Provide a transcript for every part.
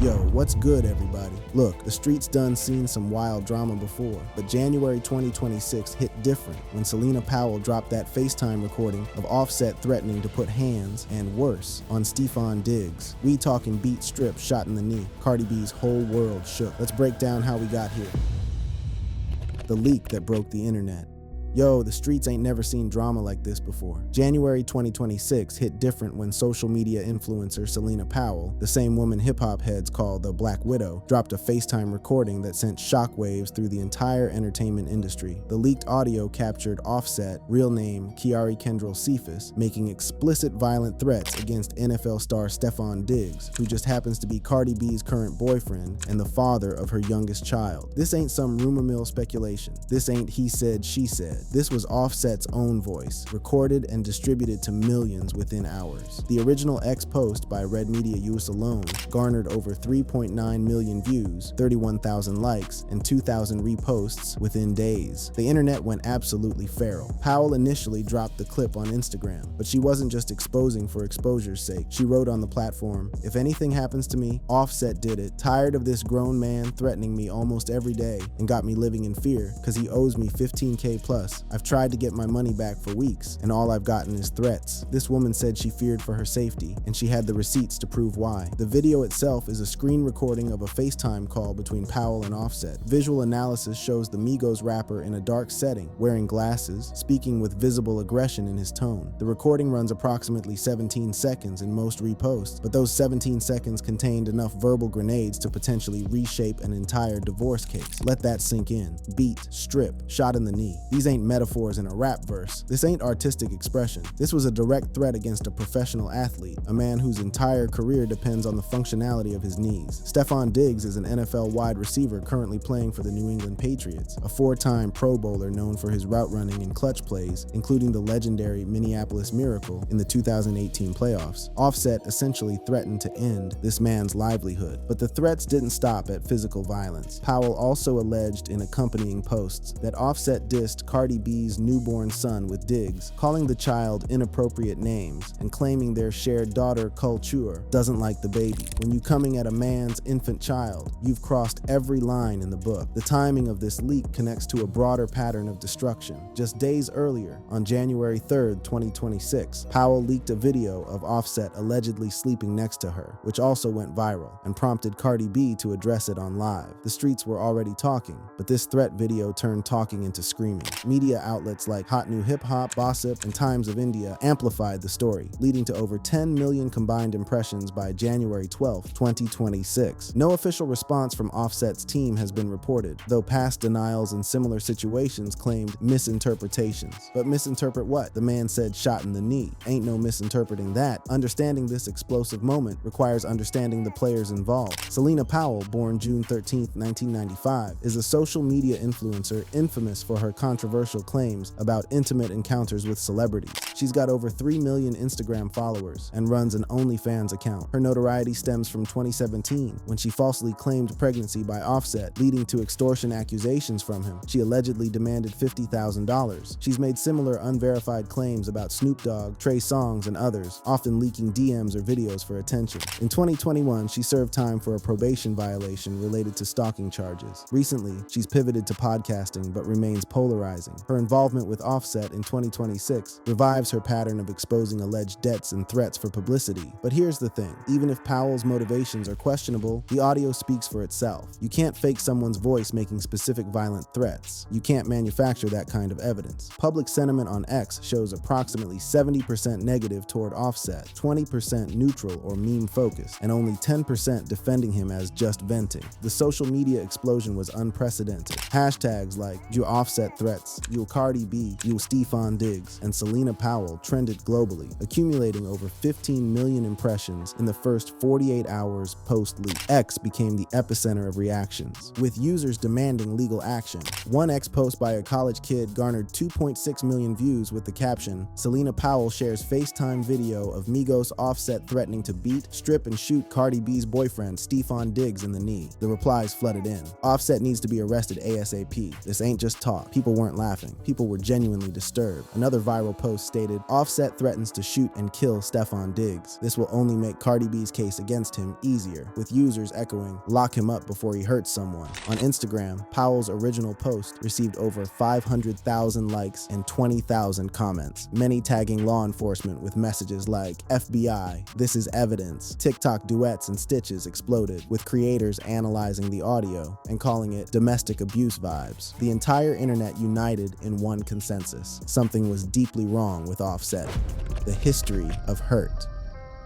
Yo, what's good, everybody? Look, the streets done seen some wild drama before, but January 2026 hit different when Selena Powell dropped that FaceTime recording of Offset threatening to put hands, and worse, on Stefon Diggs. We talking beat, strip, shot in the knee. Cardi B's whole world shook. Let's break down how we got here. The leak that broke the internet. Yo, the streets ain't never seen drama like this before. January 2026 hit different when social media influencer Selena Powell, the same woman hip-hop heads call the Black Widow, dropped a FaceTime recording that sent shockwaves through the entire entertainment industry. The leaked audio captured Offset, real name Kiari Kendrell Cephas, making explicit violent threats against NFL star Stefon Diggs, who just happens to be Cardi B's current boyfriend and the father of her youngest child. This ain't some rumor mill speculation. This ain't he said, she said. This was Offset's own voice, recorded and distributed to millions within hours. The original X post by Red Media US alone garnered over 3.9 million views, 31,000 likes, and 2,000 reposts within days. The internet went absolutely feral. Powell initially dropped the clip on Instagram, but she wasn't just exposing for exposure's sake. She wrote on the platform, "If anything happens to me, Offset did it. Tired of this grown man threatening me almost every day and got me living in fear because he owes me 15K plus. I've tried to get my money back for weeks, and all I've gotten is threats." This woman said she feared for her safety, and she had the receipts to prove why. The video itself is a screen recording of a FaceTime call between Powell and Offset. Visual analysis shows the Migos rapper in a dark setting, wearing glasses, speaking with visible aggression in his tone. The recording runs approximately 17 seconds in most reposts, but those 17 seconds contained enough verbal grenades to potentially reshape an entire divorce case. Let that sink in. Beat, strip, shot in the knee. These ain't metaphors in a rap verse. This ain't artistic expression. This was a direct threat against a professional athlete, a man whose entire career depends on the functionality of his knees. Stefon Diggs is an NFL wide receiver currently playing for the New England Patriots, a four-time Pro Bowler known for his route running and clutch plays, including the legendary Minneapolis Miracle in the 2018 playoffs. Offset essentially threatened to end this man's livelihood, but the threats didn't stop at physical violence. Powell also alleged in accompanying posts that Offset dissed Cardi B's newborn son with Diggs, calling the child inappropriate names and claiming their shared daughter, Culture, doesn't like the baby. When you coming at a man's infant child, you've crossed every line in the book. The timing of this leak connects to a broader pattern of destruction. Just days earlier, on January 3rd, 2026, Powell leaked a video of Offset allegedly sleeping next to her, which also went viral and prompted Cardi B to address it on Live. The streets were already talking, but this threat video turned talking into screaming. Media outlets like Hot New Hip Hop, Gossip, and Times of India amplified the story, leading to over 10 million combined impressions by January 12, 2026. No official response from Offset's team has been reported, though past denials in similar situations claimed misinterpretations. But misinterpret what? The man said shot in the knee. Ain't no misinterpreting that. Understanding this explosive moment requires understanding the players involved. Selena Powell, born June 13, 1995, is a social media influencer infamous for her controversial claims about intimate encounters with celebrities. She's got over 3 million Instagram followers and runs an OnlyFans account. Her notoriety stems from 2017, when she falsely claimed pregnancy by Offset, leading to extortion accusations from him. She allegedly demanded $50,000. She's made similar unverified claims about Snoop Dogg, Trey Songz, and others, often leaking DMs or videos for attention. In 2021, she served time for a probation violation related to stalking charges. Recently, she's pivoted to podcasting but remains polarizing. Her involvement with Offset in 2026 revives her pattern of exposing alleged debts and threats for publicity. But here's the thing, even if Powell's motivations are questionable, the audio speaks for itself. You can't fake someone's voice making specific violent threats. You can't manufacture that kind of evidence. Public sentiment on X shows approximately 70% negative toward Offset, 20% neutral or meme focused, and only 10% defending him as just venting. The social media explosion was unprecedented. Hashtags like "You Offset threats," "You Cardi B," "You Stefon Diggs," and Selena Powell trended globally, accumulating over 15 million impressions in the first 48 hours post-leak. X became the epicenter of reactions, with users demanding legal action. One X post by a college kid garnered 2.6 million views with the caption, "Selena Powell shares FaceTime video of Migos Offset threatening to beat, strip, and shoot Cardi B's boyfriend Stefon Diggs in the knee." The replies flooded in. "Offset needs to be arrested ASAP. This ain't just talk." People weren't laughing. laughing. People were genuinely disturbed. Another viral post stated, Offset threatens to shoot and kill Stefon Diggs. This will only make Cardi B's case against him easier, with users echoing, lock him up before he hurts someone. On Instagram, Powell's original post received over 500,000 likes and 20,000 comments, many tagging law enforcement with messages like, FBI, this is evidence. TikTok duets and stitches exploded, with creators analyzing the audio and calling it domestic abuse vibes. The entire internet united in one consensus. Something was deeply wrong with Offset. The history of hurt.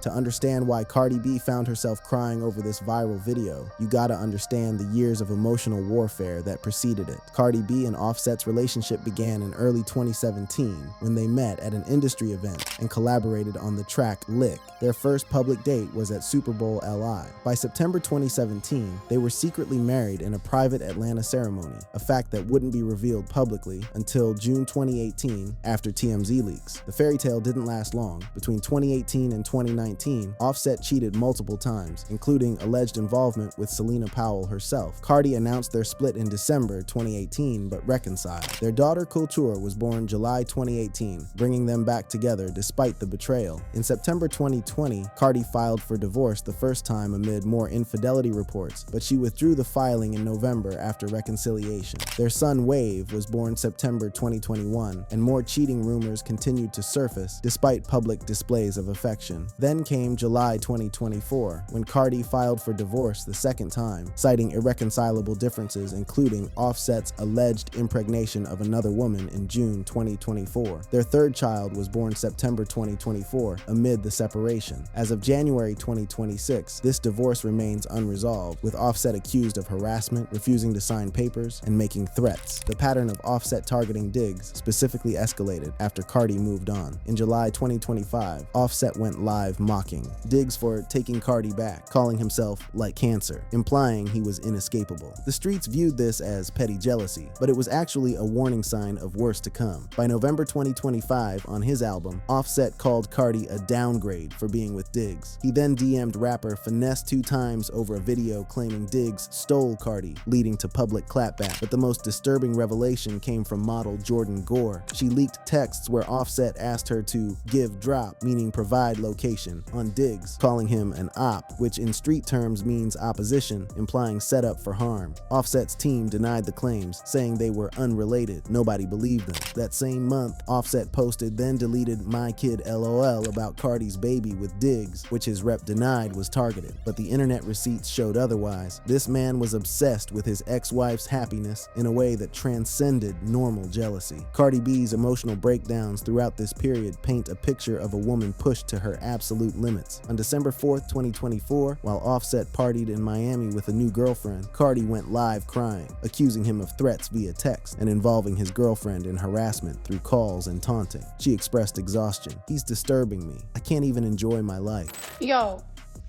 To understand why Cardi B found herself crying over this viral video, you gotta understand the years of emotional warfare that preceded it. Cardi B and Offset's relationship began in early 2017 when they met at an industry event and collaborated on the track Lick. Their first public date was at Super Bowl LI. By September 2017, they were secretly married in a private Atlanta ceremony, a fact that wouldn't be revealed publicly until June 2018 after TMZ leaks. The fairy tale didn't last long. Between 2018 and 2019, Offset cheated multiple times, including alleged involvement with Selena Powell herself. Cardi announced their split in December 2018, but reconciled. Their daughter Kulture was born July 2018, bringing them back together despite the betrayal. In September 2020, Cardi filed for divorce the first time amid more infidelity reports, but she withdrew the filing in November after reconciliation. Their son Wave was born September 2021, and more cheating rumors continued to surface despite public displays of affection. Then came July 2024, when Cardi filed for divorce the second time, citing irreconcilable differences including Offset's alleged impregnation of another woman in June 2024. Their third child was born September 2024 amid the separation. As of January 2026, this divorce remains unresolved, with Offset accused of harassment, refusing to sign papers, and making threats. The pattern of Offset targeting Diggs specifically escalated after Cardi moved on. In July 2025, Offset went live mocking Diggs for taking Cardi back, calling himself like cancer, implying he was inescapable. The streets viewed this as petty jealousy, but it was actually a warning sign of worse to come. By November 2025, on his album, Offset called Cardi a downgrade for being with Diggs. He then DM'd rapper Finesse 2 times over a video claiming Diggs stole Cardi, leading to public clapback. But the most disturbing revelation came from model Jordan Gore. She leaked texts where Offset asked her to give drop, meaning provide location, on Diggs, calling him an op, which in street terms means opposition, implying setup for harm. Offset's team denied the claims, saying they were unrelated. Nobody believed them. That same month, Offset posted then deleted "My Kid LOL" about Cardi's baby with Diggs, which his rep denied was targeted. But the internet receipts showed otherwise. This man was obsessed with his ex-wife's happiness in a way that transcended normal jealousy. Cardi B's emotional breakdowns throughout this period paint a picture of a woman pushed to her absolute limits. On December 4th, 2024, while Offset partied in Miami with a new girlfriend, Cardi went live crying, accusing him of threats via text and involving his girlfriend in harassment through calls and taunting. She expressed exhaustion. He's disturbing me. I can't even enjoy my life. Yo,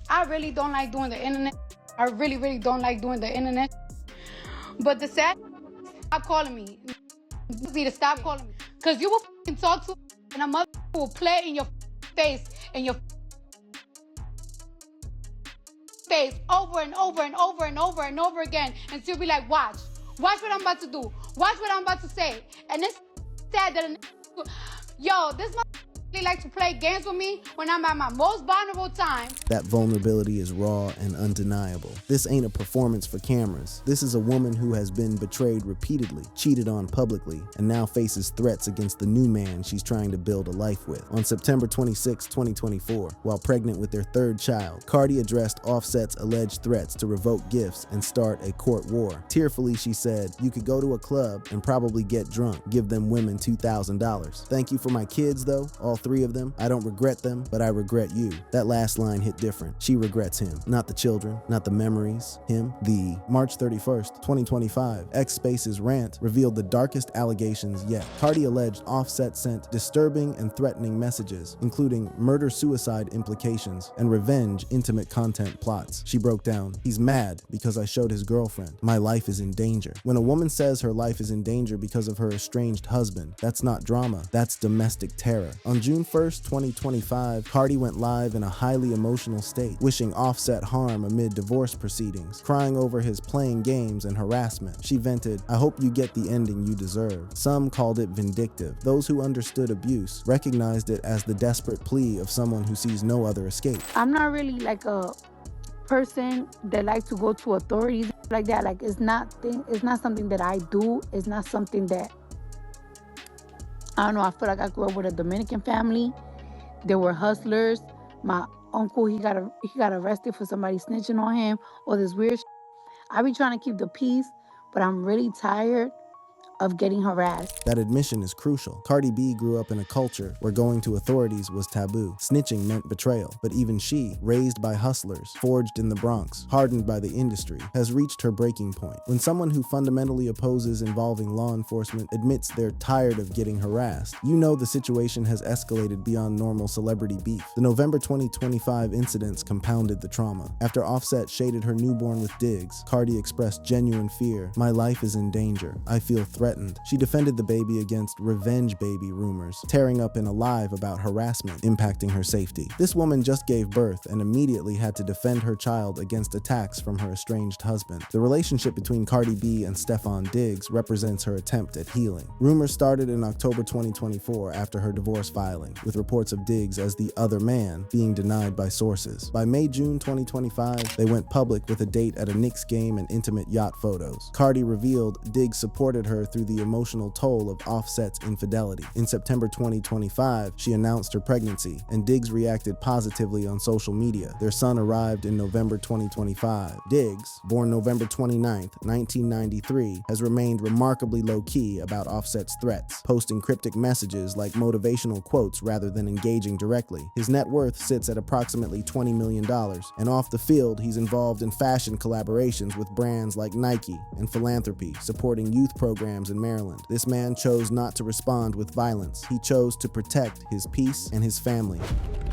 I really don't like doing the internet. I really don't like doing the internet. But the sad, stop calling me. You need to stop calling me. Because you will fucking talk to and a mother will play in your face and your face over and over and over and over and over again, and she'll be like, watch what I'm about to do, watch what I'm about to say. And this sad that yo, this like to play games with me when I'm at my most vulnerable time. That vulnerability is raw and undeniable. This ain't a performance for cameras. This is a woman who has been betrayed repeatedly, cheated on publicly, and now faces threats against the new man she's trying to build a life with. On September 26, 2024, while pregnant with their third child, Cardi addressed Offset's alleged threats to revoke gifts and start a court war. Tearfully, she said, "You could go to a club and probably get drunk, give them women $2,000. Thank you for my kids though, all 3 of them. I don't regret them, but I regret you." That last line hit different. She regrets him, not the children, not the memories, him. The March 31st, 2025, X Spaces rant revealed the darkest allegations yet. Cardi alleged Offset sent disturbing and threatening messages, including murder-suicide implications and revenge intimate content plots. She broke down, "He's mad because I showed his girlfriend. My life is in danger." When a woman says her life is in danger because of her estranged husband, that's not drama, that's domestic terror. On June June 1st, 2025, Cardi went live in a highly emotional state, wishing Offset harm amid divorce proceedings, crying over his playing games and harassment. She vented, "I hope you get the ending you deserve." Some called it vindictive. Those who understood abuse recognized it as the desperate plea of someone who sees no other escape. I'm not really like a person that likes to go to authorities like that. Like it's not something that I do. It's not something that I don't know. I feel like I grew up with a Dominican family. They were hustlers. My uncle, he got arrested for somebody snitching on him, all this weird shit. I be trying to keep the peace, but I'm really tired of getting harassed. That admission is crucial. Cardi B grew up in a culture where going to authorities was taboo. Snitching meant betrayal. But even she, raised by hustlers, forged in the Bronx, hardened by the industry, has reached her breaking point. When someone who fundamentally opposes involving law enforcement admits they're tired of getting harassed, you know the situation has escalated beyond normal celebrity beef. The November 2025 incidents compounded the trauma. After Offset shaded her newborn with digs, Cardi expressed genuine fear. "My life is in danger. I feel threatened." She defended the baby against revenge baby rumors, tearing up in a live about harassment impacting her safety. This woman just gave birth and immediately had to defend her child against attacks from her estranged husband. The relationship between Cardi B and Stefon Diggs represents her attempt at healing. Rumors started in October 2024 after her divorce filing, with reports of Diggs as the other man being denied by sources. By May-June 2025, they went public with a date at a Knicks game and intimate yacht photos. Cardi revealed Diggs supported her through the emotional toll of Offset's infidelity. In September 2025, she announced her pregnancy, and Diggs reacted positively on social media. Their son arrived in November 2025. Diggs, born November 29, 1993, has remained remarkably low-key about Offset's threats, posting cryptic messages like motivational quotes rather than engaging directly. His net worth sits at approximately $20 million, and off the field, he's involved in fashion collaborations with brands like Nike and philanthropy, supporting youth programs in Maryland. This man chose not to respond with violence. He chose to protect his peace and his family.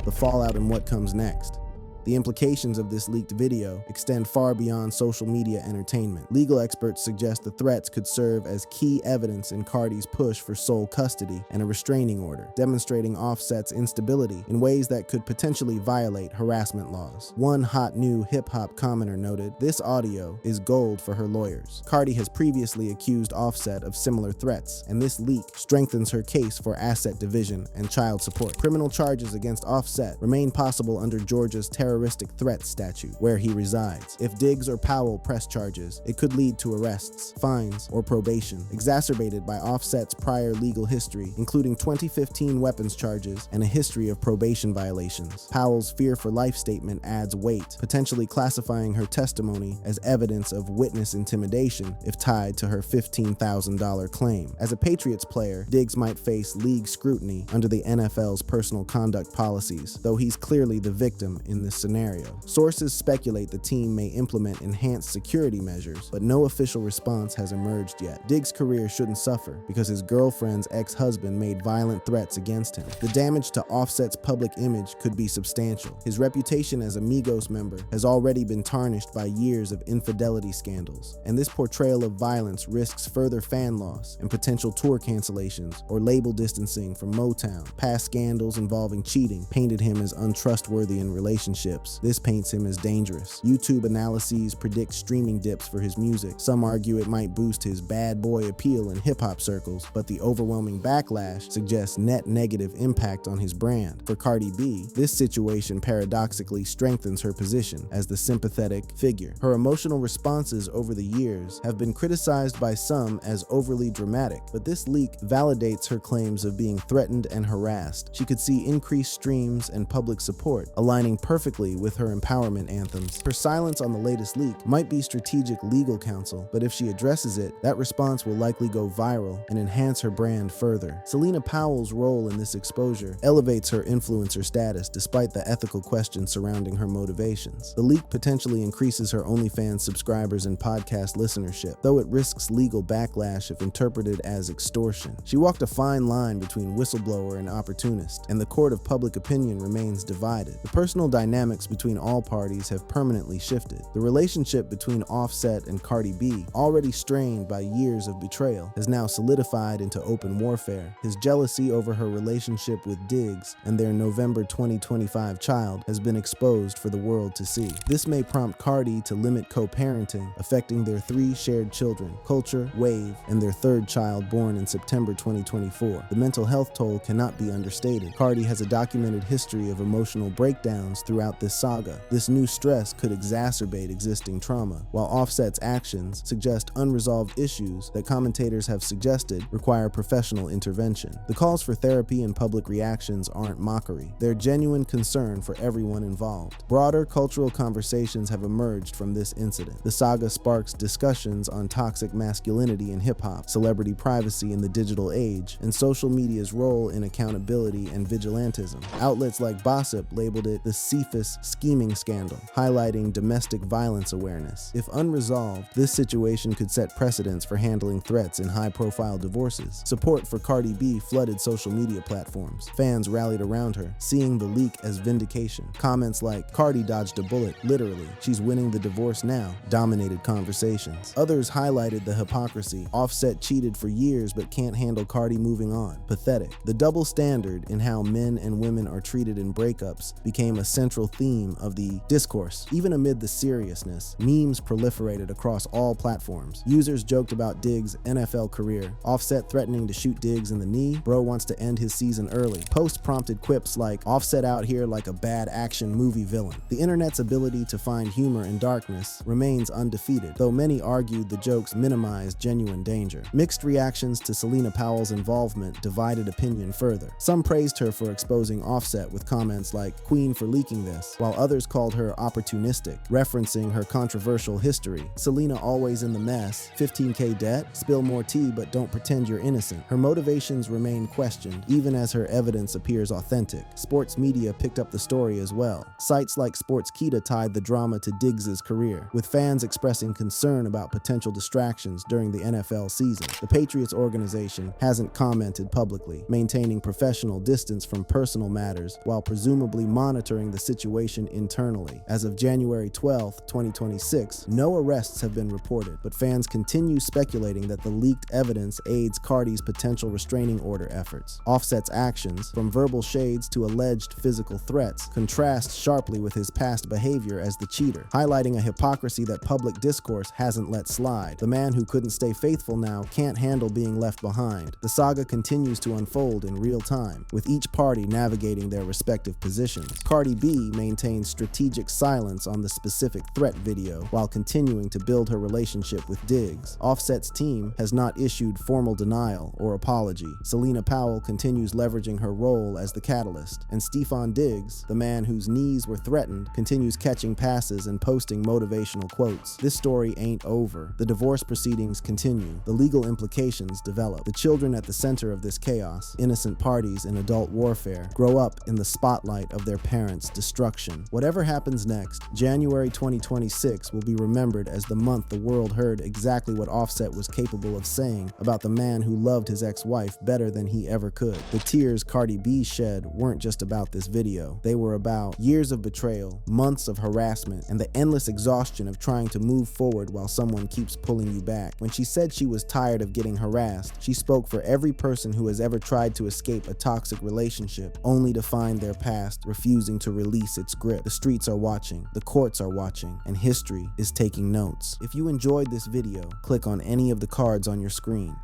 The fallout and what comes next. The implications of this leaked video extend far beyond social media entertainment. Legal experts suggest the threats could serve as key evidence in Cardi's push for sole custody and a restraining order, demonstrating Offset's instability in ways that could potentially violate harassment laws. One hot new hip-hop commenter noted, "This audio is gold for her lawyers." Cardi has previously accused Offset of similar threats, and this leak strengthens her case for asset division and child support. Criminal charges against Offset remain possible under Georgia's terroristic threat statute, where he resides. If Diggs or Powell press charges, it could lead to arrests, fines, or probation, exacerbated by Offset's prior legal history, including 2015 weapons charges and a history of probation violations. Powell's fear for life statement adds weight, potentially classifying her testimony as evidence of witness intimidation if tied to her $15,000 claim. As a Patriots player, Diggs might face league scrutiny under the NFL's personal conduct policies, though he's clearly the victim in this scenario. Sources speculate the team may implement enhanced security measures, but no official response has emerged yet. Diggs' career shouldn't suffer because his girlfriend's ex-husband made violent threats against him. The damage to Offset's public image could be substantial. His reputation as a Migos member has already been tarnished by years of infidelity scandals, and this portrayal of violence risks further fan loss and potential tour cancellations or label distancing from Motown. Past scandals involving cheating painted him as untrustworthy in relationships. This paints him as dangerous. YouTube analyses predict streaming dips for his music. Some argue it might boost his bad boy appeal in hip-hop circles, but the overwhelming backlash suggests net negative impact on his brand. For Cardi B, this situation paradoxically strengthens her position as the sympathetic figure. Her emotional responses over the years have been criticized by some as overly dramatic, but this leak validates her claims of being threatened and harassed. She could see increased streams and public support, aligning perfectly with her empowerment anthems. Her silence on the latest leak might be strategic legal counsel, but if she addresses it, that response will likely go viral and enhance her brand further. Selena Powell's role in this exposure elevates her influencer status despite the ethical questions surrounding her motivations. The leak potentially increases her OnlyFans subscribers and podcast listenership, though it risks legal backlash if interpreted as extortion. She walked a fine line between whistleblower and opportunist, and the court of public opinion remains divided. The personal dynamic dynamics between all parties have permanently shifted. The relationship between Offset and Cardi B, already strained by years of betrayal, has now solidified into open warfare. His jealousy over her relationship with Diggs and their November 2025 child has been exposed for the world to see. This may prompt Cardi to limit co-parenting, affecting their 3 shared children, Culture, Wave, and their 3rd child born in September 2024. The mental health toll cannot be understated. Cardi has a documented history of emotional breakdowns throughout this saga. This new stress could exacerbate existing trauma, while Offset's actions suggest unresolved issues that commentators have suggested require professional intervention. The calls for therapy and public reactions aren't mockery. They're genuine concern for everyone involved. Broader cultural conversations have emerged from this incident. The saga sparks discussions on toxic masculinity in hip-hop, celebrity privacy in the digital age, and social media's role in accountability and vigilantism. Outlets like Gossip labeled it the Cephas scheming scandal, highlighting domestic violence awareness. If unresolved, this situation could set precedents for handling threats in high-profile divorces. Support for Cardi B flooded social media platforms. Fans rallied around her, seeing the leak as vindication. Comments like, "Cardi dodged a bullet, literally, she's winning the divorce now," dominated conversations. Others highlighted the hypocrisy. Offset cheated for years but can't handle Cardi moving on. Pathetic. The double standard in how men and women are treated in breakups became a central theme of the discourse. Even amid the seriousness, memes proliferated across all platforms. Users joked about Diggs' NFL career. Offset threatening to shoot Diggs in the knee. Bro wants to end his season early. Posts prompted quips like, "Offset out here like a bad action movie villain." The internet's ability to find humor in darkness remains undefeated, though many argued the jokes minimized genuine danger. Mixed reactions to Selena Powell's involvement divided opinion further. Some praised her for exposing Offset with comments like, "Queen for leaking this," while others called her opportunistic, referencing her controversial history. Selena always in the mess, 15K debt, spill more tea but don't pretend you're innocent. Her motivations remain questioned, even as her evidence appears authentic. Sports media picked up the story as well. Sites like Sportskeeda tied the drama to Diggs' career, with fans expressing concern about potential distractions during the NFL season. The Patriots organization hasn't commented publicly, maintaining professional distance from personal matters while presumably monitoring the situation internally. As of January 12, 2026, no arrests have been reported, but fans continue speculating that the leaked evidence aids Cardi's potential restraining order efforts. Offset's actions, from verbal shades to alleged physical threats, contrast sharply with his past behavior as the cheater, highlighting a hypocrisy that public discourse hasn't let slide. The man who couldn't stay faithful now can't handle being left behind. The saga continues to unfold in real time, with each party navigating their respective positions. Cardi B maintains strategic silence on the specific threat video while continuing to build her relationship with Diggs. Offset's team has not issued formal denial or apology. Selena Powell continues leveraging her role as the catalyst, and Stephon Diggs, the man whose knees were threatened, continues catching passes and posting motivational quotes. This story ain't over. The divorce proceedings continue. The legal implications develop. The children at the center of this chaos, innocent parties in adult warfare, grow up in the spotlight of their parents' destruction. Whatever happens next, January 2026 will be remembered as the month the world heard exactly what Offset was capable of saying about the man who loved his ex-wife better than he ever could. The tears Cardi B shed weren't just about this video. They were about years of betrayal, months of harassment, and the endless exhaustion of trying to move forward while someone keeps pulling you back. When she said she was tired of getting harassed, she spoke for every person who has ever tried to escape a toxic relationship only to find their past refusing to release its grip. The streets are watching, the courts are watching, and history is taking notes. If you enjoyed this video, click on any of the cards on your screen.